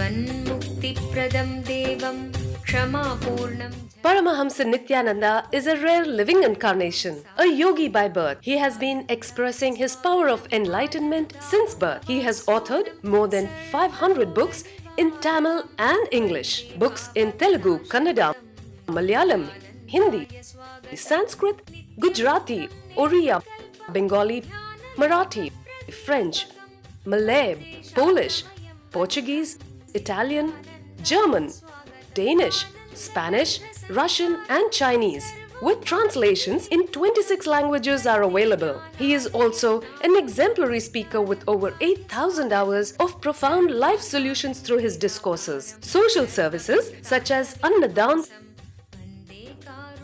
Jivanmukti-pradam devam Kshama-purnam. Paramahamsa Nithyananda is a rare living incarnation, a yogi by birth. He has been expressing his power of enlightenment since birth. He has authored more than 500 books in Tamil and English, books in Telugu, Kannada, Malayalam, Hindi, Sanskrit, Gujarati, Oriya, Bengali, Marathi, French, Malay, Polish, Portuguese, Italian, German, Danish, Spanish, Russian and Chinese, with translations in 26 languages are available. He is also an exemplary speaker with over 8,000 hours of profound life solutions through his discourses. Social services such as Annadan,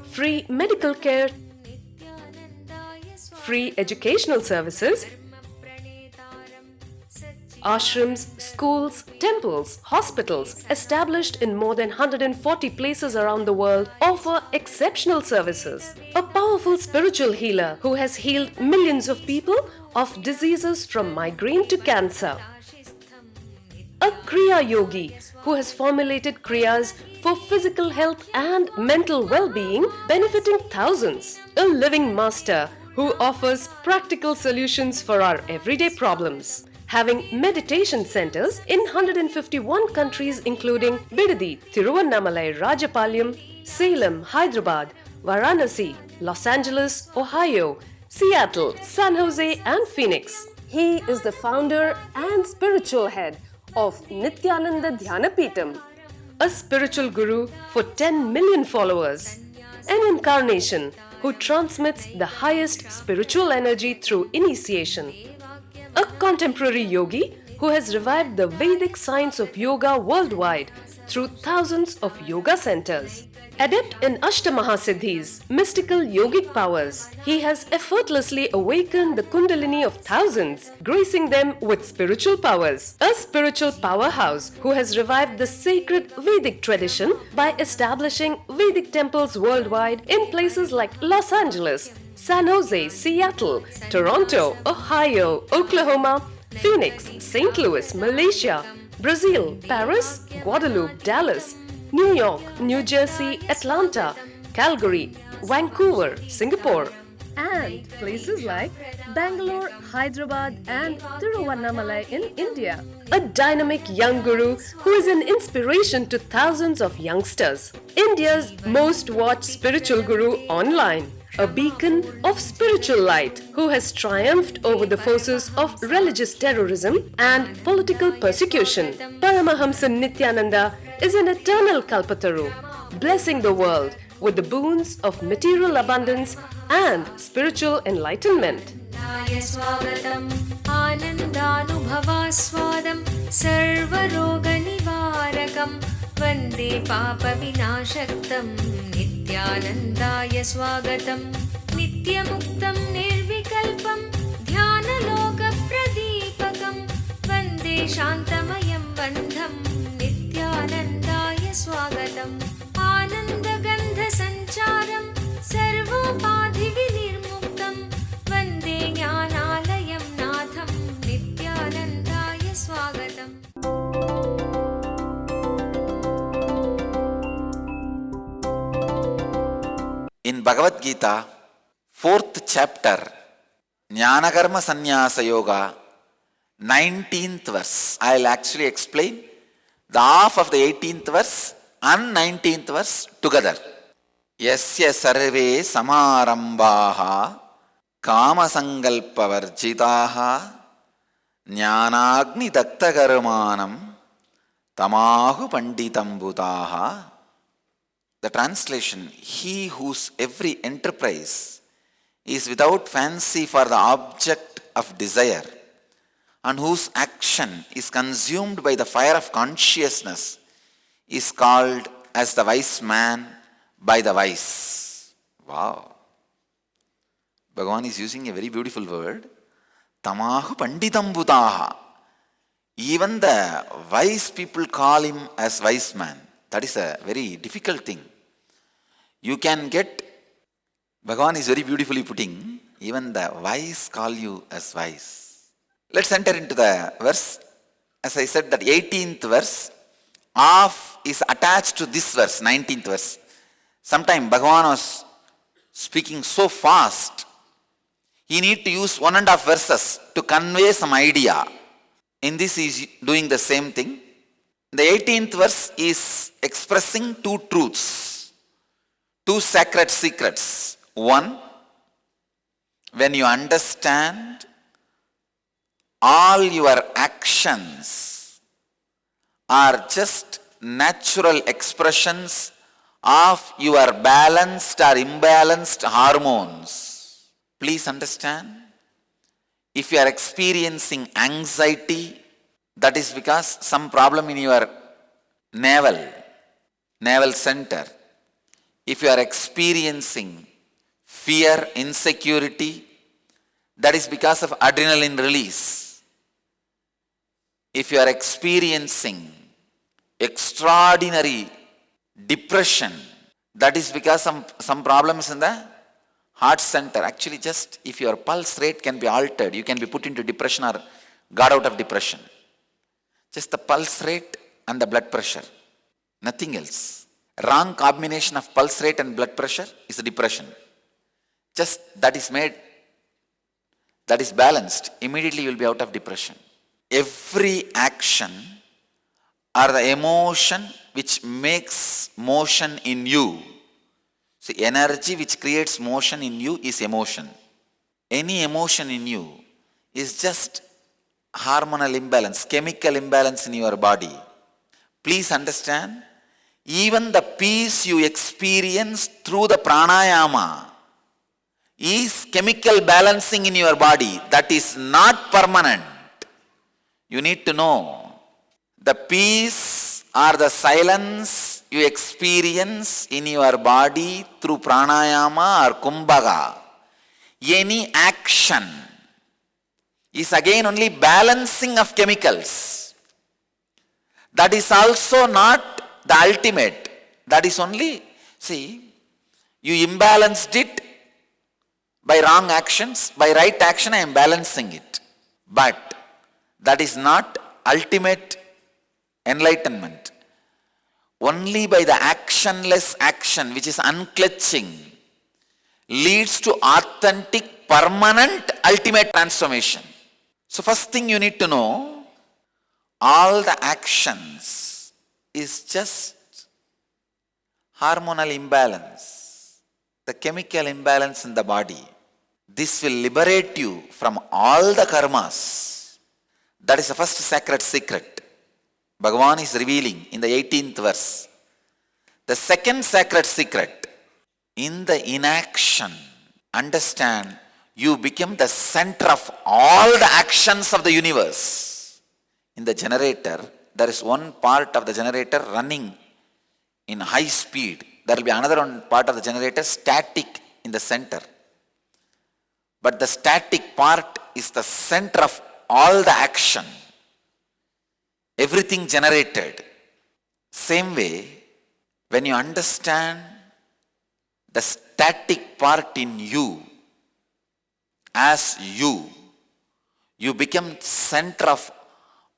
free medical care, free educational services, ashrams, schools, temples, hospitals established in more than 140 places around the world offer exceptional services. A powerful spiritual healer who has healed millions of people of diseases from migraine to cancer. A Kriya Yogi who has formulated Kriyas for physical health and mental well-being, benefiting thousands. A living master who offers practical solutions for our everyday problems. Having meditation centers in 151 countries including Bidadi, Tiruvannamalai, Rajapalyam, Salem, Hyderabad, Varanasi, Los Angeles, Ohio, Seattle, San Jose and Phoenix. He is the founder and spiritual head of Nithyananda Dhyanapitham, a spiritual guru for 10 million followers, an incarnation who transmits the highest spiritual energy through initiation. A contemporary yogi who has revived the Vedic science of yoga worldwide through thousands of yoga centers. Adept in Ashtamahasiddhis, mystical yogic powers, he has effortlessly awakened the Kundalini of thousands, gracing them with spiritual powers. A spiritual powerhouse who has revived the sacred Vedic tradition by establishing Vedic temples worldwide in places like Los Angeles, San Jose, Seattle, Toronto, Ohio, Oklahoma, Phoenix, St. Louis, Malaysia, Brazil, Paris, Guadeloupe, Dallas, New York, New Jersey, Atlanta, Calgary, Vancouver, Singapore, and places like Bangalore, Hyderabad, and Tiruvannamalai in India. A dynamic young guru who is an inspiration to thousands of youngsters. India's most watched spiritual guru online. A beacon of spiritual light who has triumphed over the forces of religious terrorism and political persecution. Paramahamsa Nithyananda is an eternal Kalpataru, blessing the world with the boons of material abundance and spiritual enlightenment. Anandanubhavaswadam sarvaroganivarakam Vande Papa Vinashaktam Nithyanandaya Swagatam Nityamuktam Nirvikalpam Dhyanaloka Pradipakam Vande Shantamayam Bandham Nithyanandaya Swagatam Anandagandha Sancharam Sarvopadhi Vinirmuktam Vande Jnanalayam Natham Nithyanandaya Swagatam. In Bhagavad Gita, 4th chapter, Jnanakarma Sannyasa Yoga, 19th verse. I'll actually explain the half of the 18th verse and 19th verse together. Yasya sarve samarambaha kamasangalpavarjitaha jnanagni daktagarumanam tamahu panditambutaha. The translation, he whose every enterprise is without fancy for the object of desire and whose action is consumed by the fire of consciousness is called as the wise man by the wise. Wow. Bhagavan is using a very beautiful word. Tamahu panditambutaha. Even the wise people call him as wise man. That is a very difficult thing. You can get, Bhagavan is very beautifully putting, even the wise call you as wise. Let's enter into the verse. As I said, that 18th verse, of is attached to this verse, 19th verse. Sometime Bhagavan was speaking so fast, he need to use 1.5 verses to convey some idea. In this he is doing the same thing. The 18th verse is expressing two truths, two sacred secrets. One, when you understand all your actions are just natural expressions of your balanced or imbalanced hormones. Please understand, if you are experiencing anxiety, that is because some problem in your navel center. If you are experiencing fear, insecurity, that is because of adrenaline release. If you are experiencing extraordinary depression, that is because some problems in the heart center. Actually, just if your pulse rate can be altered, you can be put into depression or got out of depression. Just the pulse rate and the blood pressure, nothing else. Wrong combination of pulse rate and blood pressure is a depression. Just that is balanced, immediately you will be out of depression. Every action or the emotion which makes motion in you. See, energy which creates motion in you is emotion. Any emotion in you is just hormonal imbalance, chemical imbalance in your body. Please understand, even the peace you experience through the pranayama is chemical balancing in your body. That is not permanent. You need to know. The peace or the silence you experience in your body through pranayama or kumbhaga, any action is again only balancing of chemicals. That is also not the ultimate. That is only, see, you imbalanced it by wrong actions, by right action I am balancing it. But that is not ultimate enlightenment. Only by the actionless action, which is unclutching, leads to authentic, permanent, ultimate transformation. So first thing you need to know, all the actions is just hormonal imbalance, the chemical imbalance in the body. This will liberate you from all the karmas. That is the first sacred secret Bhagavan is revealing in the 18th verse. The second sacred secret, in the inaction, understand, you become the center of all the actions of the universe. In the generator, there is one part of the generator running in high speed. There will be another one part of the generator static in the center. But the static part is the center of all the action. Everything generated. Same way, when you understand the static part in you, as you become center of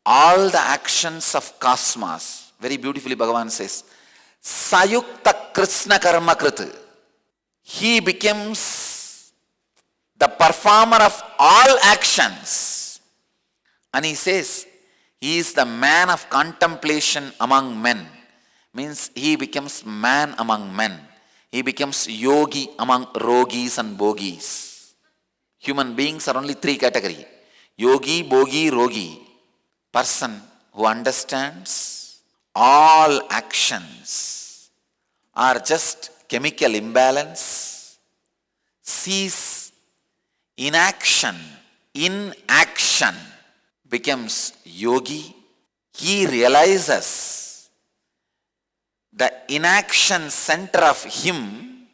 all the actions of cosmos. Very beautifully Bhagavan says, Sayukta Krishna Karma Krita. He becomes the performer of all actions. And he says, he is the man of contemplation among men. Means he becomes man among men. He becomes yogi among rogis and bogis. Human beings are only three categories. Yogi, bogi, rogi. Person who understands all actions are just chemical imbalance, sees inaction in action, becomes yogi. He realizes the inaction center of him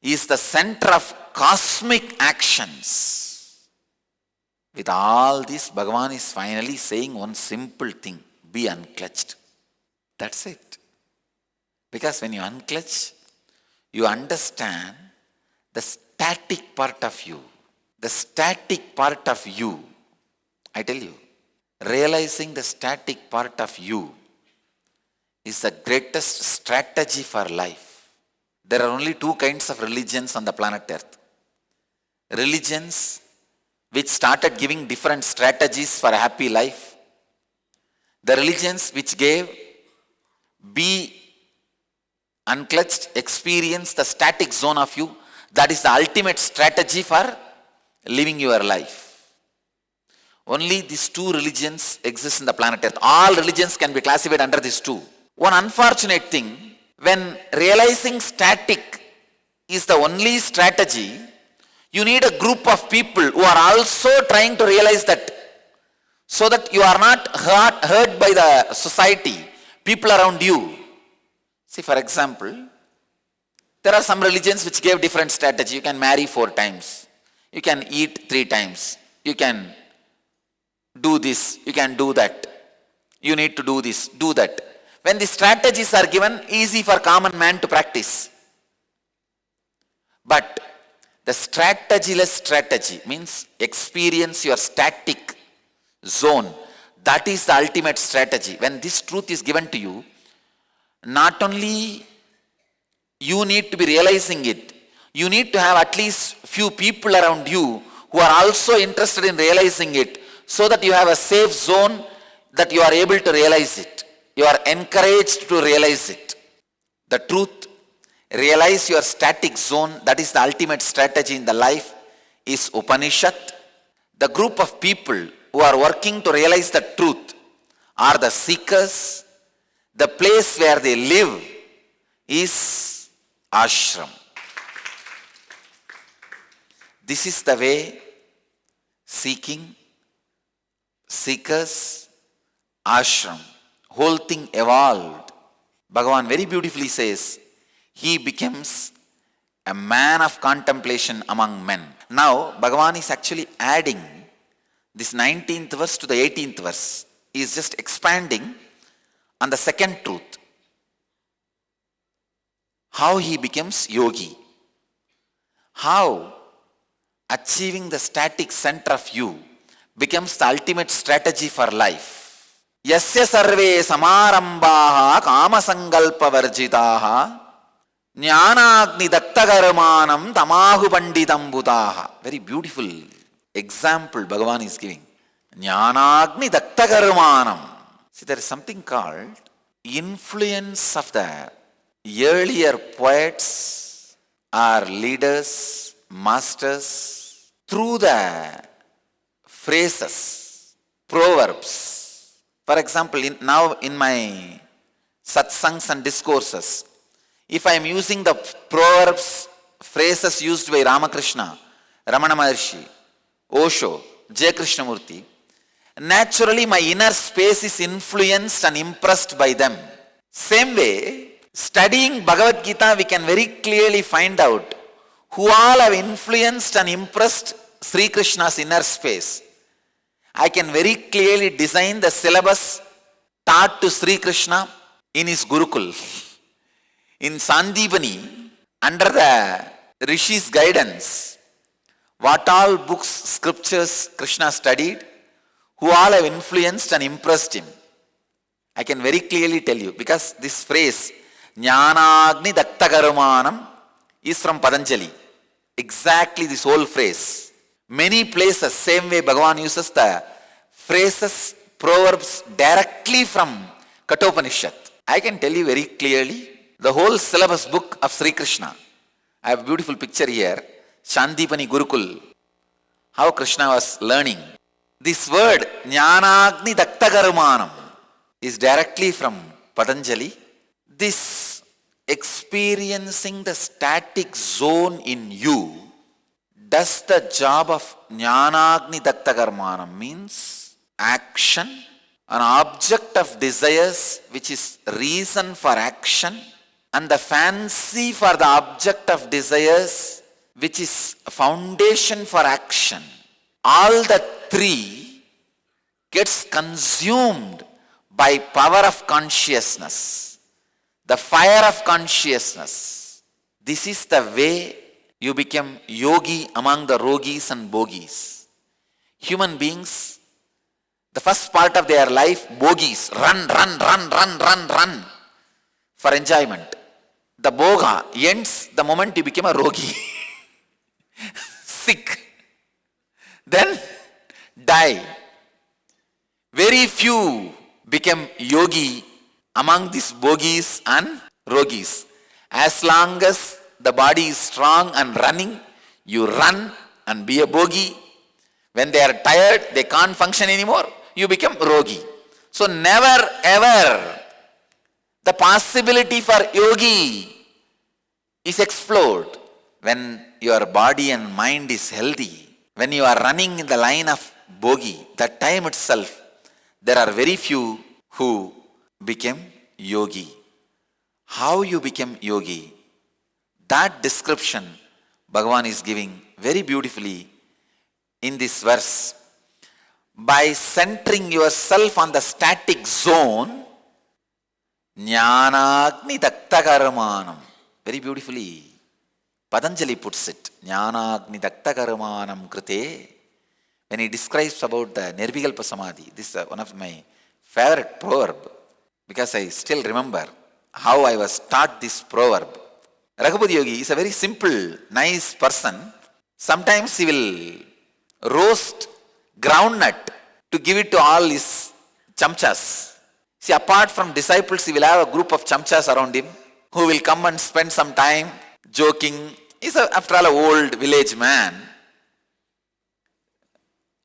is the center of cosmic actions. With all this, Bhagavan is finally saying one simple thing, be unclutched. That's it. Because when you unclutch, you understand the static part of you. The static part of you, I tell you, realizing the static part of you is the greatest strategy for life. There are only two kinds of religions on the planet Earth. Religions which started giving different strategies for a happy life. The religions which gave be unclutched, experience the static zone of you. That is the ultimate strategy for living your life. Only these two religions exist in the planet Earth. All religions can be classified under these two. One unfortunate thing, when realizing static is the only strategy, you need a group of people who are also trying to realize that, so that you are not hurt by the society, people around you. See, for example, there are some religions which gave different strategy. You can marry 4 times. You can eat 3 times. You can do this. You can do that. You need to do this, do that. When the strategies are given, easy for common man to practice. But the strategyless strategy means experience your static zone. That is the ultimate strategy. When this truth is given to you, not only you need to be realizing it, you need to have at least few people around you who are also interested in realizing it, so that you have a safe zone that you are able to realize it. You are encouraged to realize it. The truth, realize your static zone, that is the ultimate strategy in the life, is Upanishad. The group of people who are working to realize the truth are the seekers. The place where they live is ashram. This is the way seekers, ashram, whole thing evolved. Bhagavan very beautifully says, he becomes a man of contemplation among men. Now, Bhagavan is actually adding this 19th verse to the 18th verse. He is just expanding on the second truth. How he becomes yogi. How achieving the static center of you becomes the ultimate strategy for life. Yasya sarve samarambaha kamasangalpa varjitaha jnanagni daktagarumanam tamahu panditam bhutaha. Very beautiful example Bhagavan is giving. Jnanagni daktagarumanam. See, there is something called influence of the earlier poets or leaders, masters, through the phrases, proverbs. For example, now in my satsangs and discourses, if I am using the proverbs, phrases used by Ramakrishna, Ramana Maharshi, Osho, J. Krishnamurti, naturally my inner space is influenced and impressed by them. Same way, studying Bhagavad Gita, we can very clearly find out who all have influenced and impressed Sri Krishna's inner space. I can very clearly design the syllabus taught to Sri Krishna in his Gurukul. In Sandipani, under the Rishi's guidance, what all books, scriptures Krishna studied, who all have influenced and impressed him. I can very clearly tell you, because this phrase, Jnanagni Daktagarumanam, is from Patanjali. Exactly this whole phrase. Many places, same way Bhagavan uses the phrases, proverbs directly from Kathopanishad. I can tell you very clearly, the whole syllabus book of Sri Krishna. I have a beautiful picture here, Shandipani Gurukul, how Krishna was learning. This word, Jnanagni Daktagarumanam, is directly from Patanjali. This experiencing the static zone in you does the job of Jnanagni Daktagarumanam, means action, an object of desires which is reason for action, and the fancy for the object of desires which is foundation for action. All the three gets consumed by power of consciousness, the fire of consciousness. This is the way you become yogi among the rogis and bogis. Human beings, the first part of their life, bogies, run. for enjoyment. The bhoga ends the moment you become a rogi. Sick. Then die. Very few became yogi among these bhogis and rogis. As long as the body is strong and running, you run and be a bhogi. When they are tired, they can't function anymore, you become rogi. So never ever the possibility for yogi is explored when your body and mind is healthy. When you are running in the line of bhogi, that time itself, there are very few who became yogi. How you become yogi? That description Bhagavan is giving very beautifully in this verse. By centering yourself on the static zone, Jnanagni Daktakarmanam. Very beautifully, Patanjali puts it. Jnanagni Daktakarmanam Krite. When he describes about the Nirvikalpa Samadhi, this is one of my favorite proverb, because I still remember how I was taught this proverb. Raghupati Yogi is a very simple, nice person. Sometimes he will roast groundnut to give it to all his chamchas. See, apart from disciples, he will have a group of chamchas around him who will come and spend some time joking. He's after all an old village man,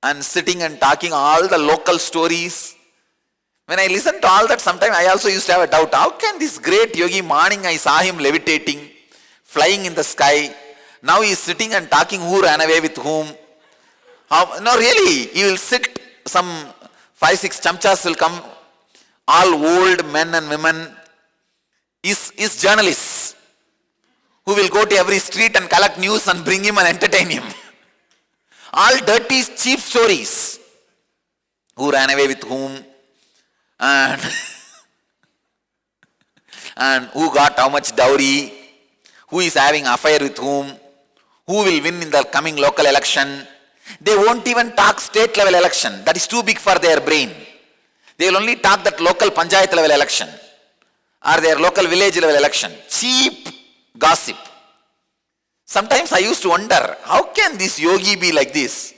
and sitting and talking all the local stories. When I listen to all that, sometimes I also used to have a doubt. How can this great yogi, morning I saw him levitating, flying in the sky. Now he is sitting and talking who ran away with whom. No, really, he will sit, some 5-6 chamchas will come, all old men and women, is journalists who will go to every street and collect news and bring him and entertain him. All dirty, cheap stories. Who ran away with whom, and who got how much dowry, who is having affair with whom, who will win in the coming local election. They won't even talk state level election. That is too big for their brain. They will only talk that local panchayat level election or their local village level election. Cheap gossip. Sometimes I used to wonder, how can this yogi be like this?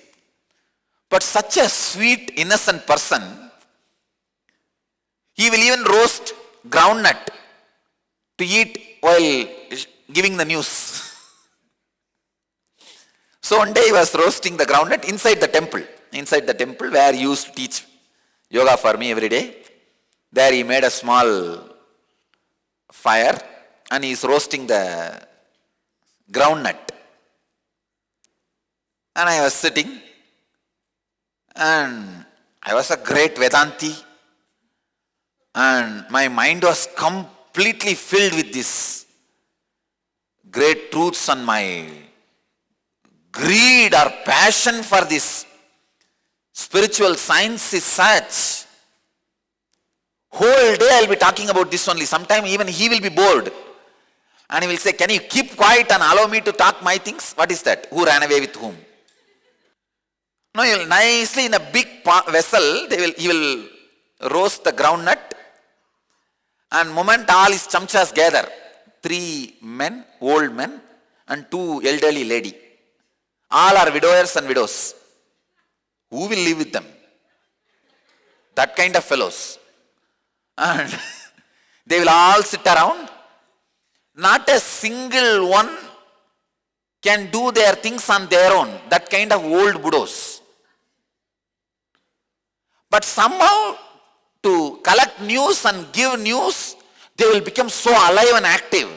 But such a sweet, innocent person, he will even roast groundnut to eat while giving the news. So one day he was roasting the groundnut inside the temple where he used to teach yoga for me every day. There he made a small fire and he is roasting the groundnut. And I was sitting, and I was a great Vedanti, and my mind was completely filled with this great truths, and my greed or passion for this spiritual science is such. Whole day I'll be talking about this only. Sometime even he will be bored. And he will say, can you keep quiet and allow me to talk my things? What is that? Who ran away with whom? No, he will nicely in a big vessel, he will roast the groundnut. And moment all his chamchas gather, 3 men, old men, and 2 elderly lady. All are widowers and widows. Who will live with them? That kind of fellows. And they will all sit around. Not a single one can do their things on their own. That kind of old widows. But somehow to collect news and give news, they will become so alive and active.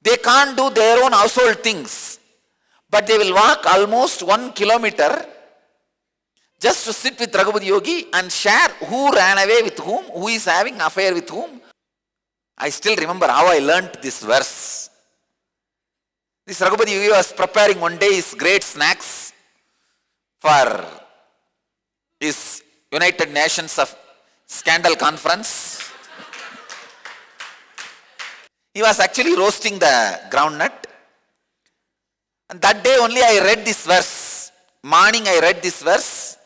They can't do their own household things. But they will walk almost 1 kilometer just to sit with Raghupati Yogi and share who ran away with whom, who is having affair with whom. I still remember how I learnt this verse. This Raghupati Yogi was preparing one day his great snacks for his United Nations of Scandal Conference. He was actually roasting the groundnut. And that day only I read this verse. Morning I read this verse.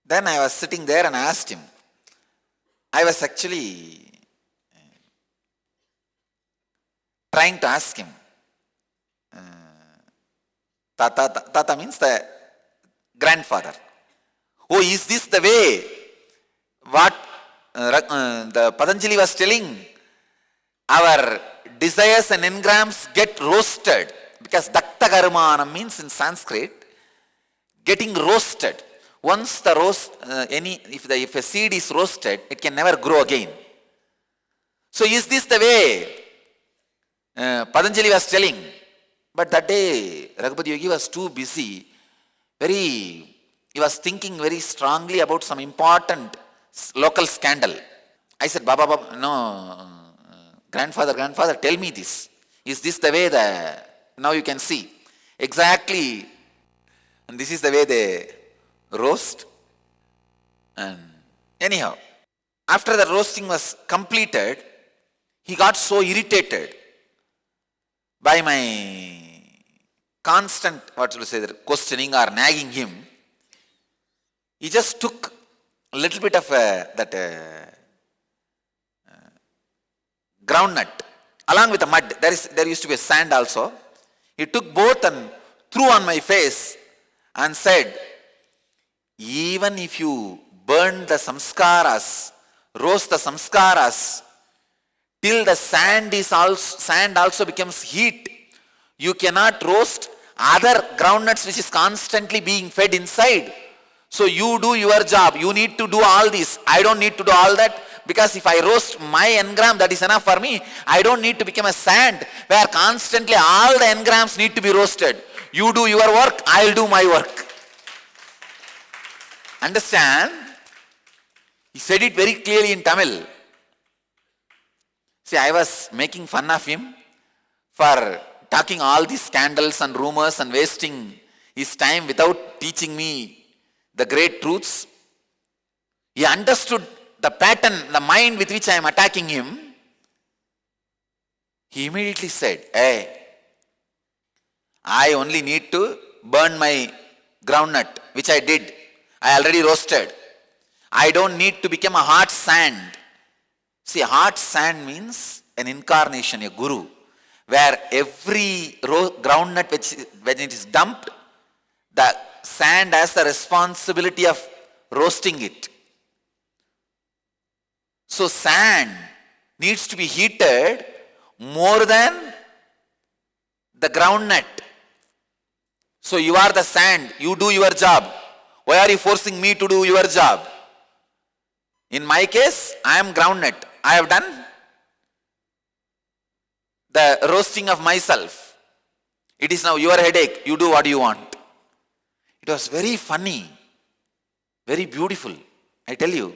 Then I was sitting there and asked him, I was actually trying to ask him. Tata means the grandfather. Oh, is this the way what the Patanjali was telling? Our desires and engrams get roasted, because dakta karmanam means in Sanskrit getting roasted. Once the roast, if a seed is roasted, it can never grow again. So is this the way Patanjali was telling? But that day Raghupati Yogi was too busy. He was thinking very strongly about some important local scandal. I said, Baba, no, grandfather, tell me this. Is this the way now you can see exactly, and this is the way they roast? And anyhow, after the roasting was completed, he got so irritated by my constant, questioning or nagging him. He just took a little bit of groundnut along with the mud. There used to be a sand also. He took both and threw on my face and said, even if you burn the samskaras, roast the samskaras, till the sand also becomes heat, you cannot roast other groundnuts which is constantly being fed inside. So you do your job. You need to do all this. I don't need to do all that, because if I roast my engram, that is enough for me. I don't need to become a sand where constantly all the engrams need to be roasted. You do your work, I'll do my work. Understand? He said it very clearly in Tamil. See, I was making fun of him for talking all these scandals and rumors and wasting his time without teaching me the great truths. He understood the pattern, the mind with which I am attacking him. He immediately said, hey, I only need to burn my groundnut, which I did. I already roasted. I don't need to become a hard sand. See, hard sand means an incarnation, a guru, where every groundnut when it is dumped, the sand has the responsibility of roasting it. So sand needs to be heated more than the groundnut. So you are the sand, you do your job. Why are you forcing me to do your job? In my case, I am groundnut. I have done the roasting of myself. It is now your headache. You do what you want. It was very funny, very beautiful. I tell you,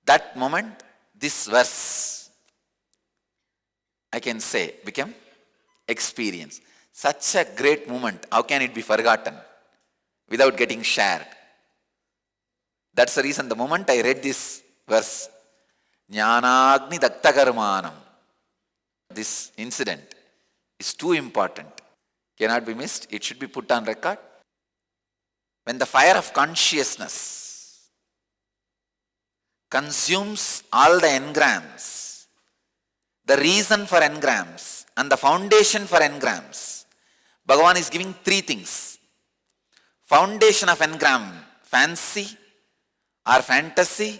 that moment, this verse, I can say, became experience. Such a great moment. How can it be forgotten without getting shared? That's the reason the moment I read this verse, Jnanagni Daktakarmanam, this incident is too important. Cannot be missed. It should be put on record. When the fire of consciousness consumes all the engrams, the reason for engrams and the foundation for engrams, Bhagavan is giving three things. Foundation of engram, fancy or fantasy.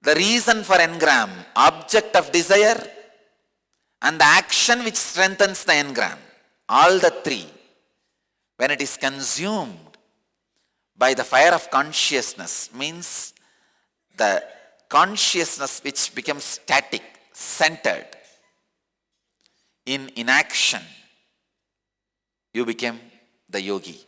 The reason for engram, object of desire, and the action which strengthens the engram. All the three, when it is consumed by the fire of consciousness, means the consciousness which becomes static, centered in inaction, you became the yogi.